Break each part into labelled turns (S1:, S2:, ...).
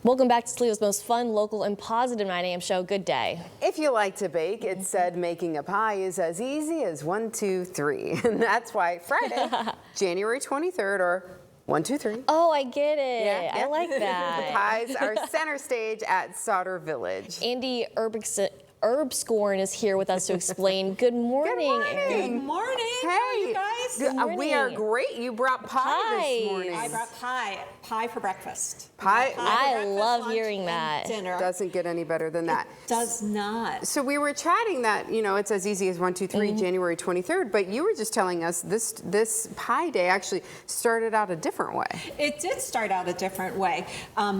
S1: Welcome back to Toledo's most fun, local, and positive 9 a.m. show. Good day.
S2: If you like to bake, it said making a pie is as easy as 1, 2, 3. And that's why Friday, January 23rd, or 1, 2, 3.
S1: Oh, I get it.
S2: Yeah.
S1: I like that.
S2: The pies are center stage at Sauder Village.
S1: Andy Erbscorn is here with us to explain. Good morning.
S2: Good
S3: morning.
S2: Hey,
S3: how are you guys?
S1: Good morning.
S2: We are great. You brought pie this morning.
S3: I brought pie for breakfast.
S2: Pie.
S1: I love
S3: lunch,
S1: heirring
S3: and
S1: that.
S3: Dinner.
S2: Doesn't get any better than that.
S3: Does not.
S2: So we were chatting that, you know, it's as easy as 1, 2, 3, January 23rd, but you were just telling us this pie day actually started out a different way.
S3: It did start out a different way.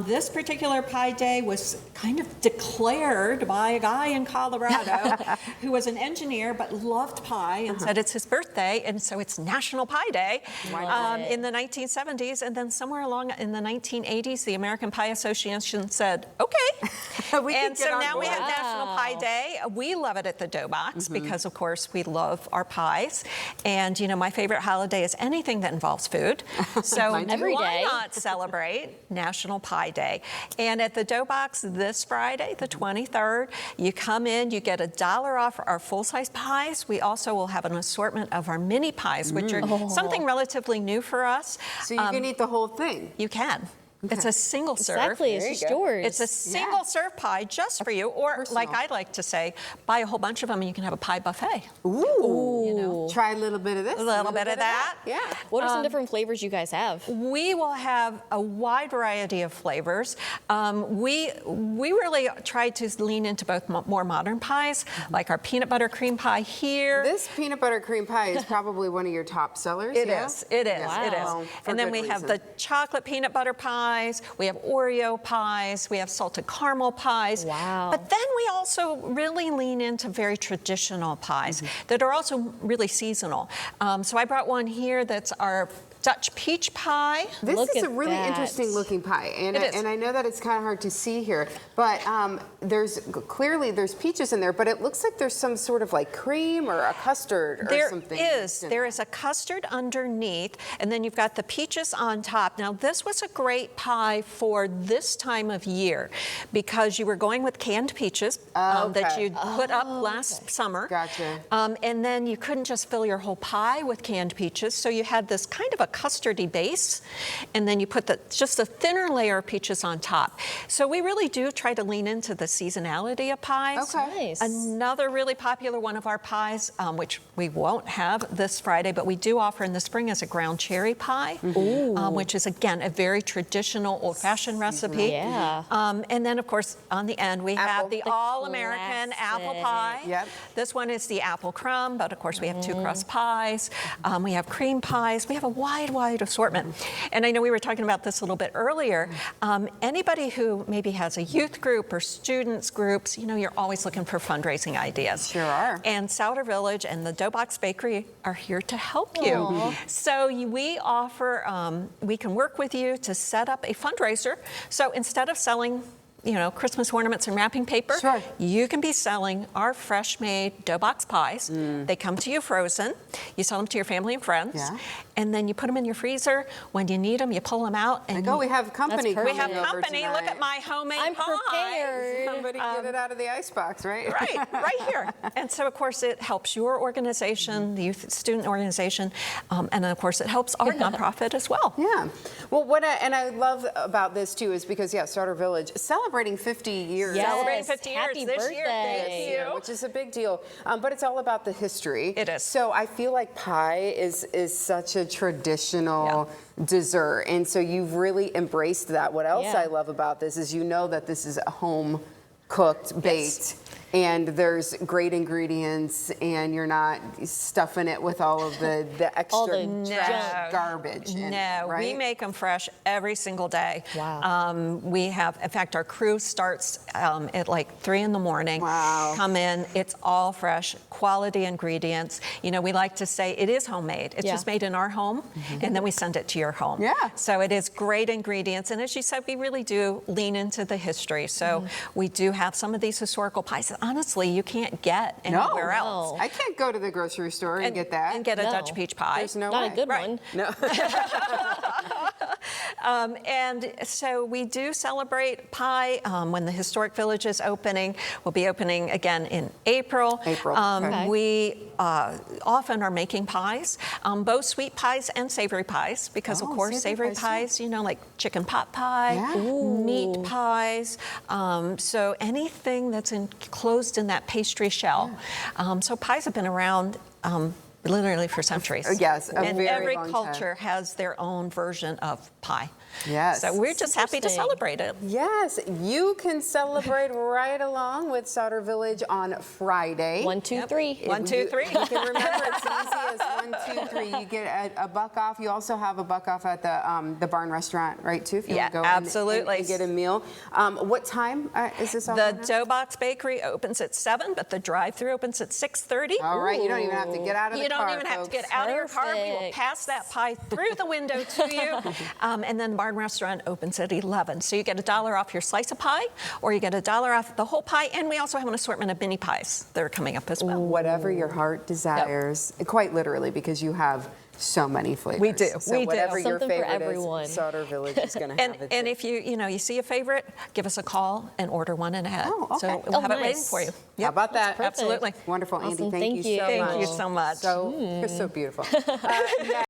S3: This particular pie day was kind of declared by a guy in Colorado who was an engineer but loved pie and said it's his birthday, and so it's National Pie Day in the 1970s, and then somewhere along in the 1980s, the American Pie Association said, okay. And so now we have National Pie Day. We love it at the Doughbox because, of course, we love our pies. And, you know, my favorite holiday is anything that involves food. So why not celebrate National Pie Day? And at the Doughbox this Friday, the 23rd, you come in, you get $1 off our full-size pies. We also will have an assortment of our mini pies, which are something relatively new for us.
S2: So you can eat the whole thing?
S3: You can. Okay. It's a single serve.
S1: Exactly, it's just yours.
S3: It's a single serve pie just for you, or like I like to say, buy a whole bunch of them and you can have a pie buffet.
S2: Ooh.
S3: You know?
S2: Try a little bit of this.
S3: A little bit of that.
S2: Yeah.
S1: What are some different flavors you guys have?
S3: We will have a wide variety of flavors. We really tried to lean into both more modern pies, like our peanut butter cream pie here.
S2: This peanut butter cream pie is probably one of your top sellers.
S3: It is. It is.
S1: Wow.
S3: It is. And then we have the chocolate peanut butter pie. We have Oreo pies, we have salted caramel pies.
S1: Wow.
S3: But then we also really lean into very traditional pies that are also really seasonal. So I brought one here that's our Dutch peach pie.
S2: This is a really interesting looking pie, and I know that it's kind of hard to see here, but clearly there's peaches in there, but it looks like there's some sort of like cream or a custard or something.
S3: There is a custard underneath, and then you've got the peaches on top. Now this was a great pie for this time of year because you were going with canned peaches that you put up last summer.
S2: Gotcha.
S3: And then you couldn't just fill your whole pie with canned peaches, so you had this kind of a custardy base, and then you put just a thinner layer of peaches on top. So we really do try to lean into the seasonality of pies.
S2: Okay.
S1: Nice.
S3: Another really popular one of our pies, which we won't have this Friday, but we do offer in the spring, is a ground cherry pie, which is, again, a very traditional old-fashioned recipe.
S1: Yeah.
S3: And then, of course, on the end, we have the all-American apple pie.
S2: Yep.
S3: This one is the apple crumb, but, of course, we have two-crust pies. We have cream pies. We have a wide assortment. And I know we were talking about this a little bit earlier. Anybody who maybe has a youth group or students groups, you know, you're always looking for fundraising ideas.
S2: Sure are.
S3: And Sauder Village and the Doughbox Bakery are here to help you. So we offer, we can work with you to set up a fundraiser. So instead of selling, you know, Christmas ornaments and wrapping paper, you can be selling our fresh-made Doughbox pies. They come to you frozen. You sell them to your family and friends, and then you put them in your freezer. When you need them, you pull them out. And
S2: we have company coming over tonight.
S3: Look at my homemade pie.
S1: Prepared.
S2: Somebody get it out of the icebox, right?
S3: Right here. And so, of course, it helps your organization, the youth student organization, and then, of course, it helps our nonprofit as well.
S2: Yeah. Well, and I love about this too is because Sauder Village celebrating 50 years.
S1: Yes.
S3: Celebrating 50
S1: Happy
S3: years this
S1: birthday.
S3: year. Thank you.
S2: Which is a big deal, but it's all about the history.
S3: It is.
S2: So I feel like pie is such a traditional dessert, and so you've really embraced that. What else I love about this is you know that this is a home cooked, baked, and there's great ingredients, and you're not stuffing it with all of the extra trash garbage.
S3: We make them fresh every single day.
S1: Wow.
S3: We have, in fact, our crew starts at like 3 in the morning.
S2: Wow.
S3: Come in, it's all fresh, quality ingredients. You know, we like to say it is homemade. It's just made in our home, and then we send it to your home.
S2: Yeah.
S3: So it is great ingredients, and as you said, we really do lean into the history. So we do have some of these historical pies. Honestly, you can't get anywhere else.
S2: I can't go to the grocery store and get that.
S3: And get a Dutch peach pie.
S2: There's no way.
S1: Not a good one.
S2: No.
S3: And so we do celebrate pie when the Historic Village is opening. We'll be opening again in April.
S1: Okay.
S3: We often are making pies, both sweet pies and savory pies, because of
S2: Oh,
S3: course
S2: savory
S3: savory
S2: pies,
S3: pies, like chicken pot pie,
S2: Yeah.
S3: meat pies, so anything that's enclosed in that pastry shell. So pies have been around literally for centuries.
S2: Yes, a
S3: and
S2: very
S3: every
S2: long time.
S3: culture has their own version of pie.
S2: Yes.
S3: So we're just happy to
S1: interesting.
S3: celebrate it.
S2: Yes, you can celebrate right along with Sauder Village on Friday.
S1: 1, 2, 3.
S3: 1, 2, 3.
S2: You can remember it's easy as 1, 2, 3. You get a buck off. You also have a buck off at the barn restaurant, right? Too, if you
S3: Yeah,
S2: want to go
S3: absolutely.
S2: and get a meal. What time is this all
S3: The
S2: on now?
S3: Doughbox Bakery opens at 7, but the drive-through opens at 6:30.
S2: All right, you don't even have to get out of the
S3: You
S2: car.
S3: don't even have to
S2: folks.
S3: get out of your car. We will
S1: Perfect.
S3: pass that pie through the window to you. And then the barn restaurant opens at 11. So you get $1 off your slice of pie, or you get $1 off the whole pie. And we also have an assortment of mini pies that are coming up as well.
S2: Whatever your heart desires, quite literally, because you have so many flavors.
S3: We do,
S2: So
S3: we do.
S2: whatever your
S1: Something for
S2: favorite
S1: everyone.
S2: is, Sauder Village is going to have it.
S3: And
S2: too.
S3: if you see a favorite, give us a call and order one and ahead.
S2: Oh, okay.
S3: So we'll
S1: Oh,
S3: have it waiting
S1: nice.
S3: for you.
S2: How about that?
S1: perfect.
S3: Absolutely.
S2: Wonderful, Andy.
S1: Awesome.
S2: Thank you
S1: Thank
S2: so
S1: you.
S2: much.
S3: Thank you so much.
S2: So, you're so beautiful.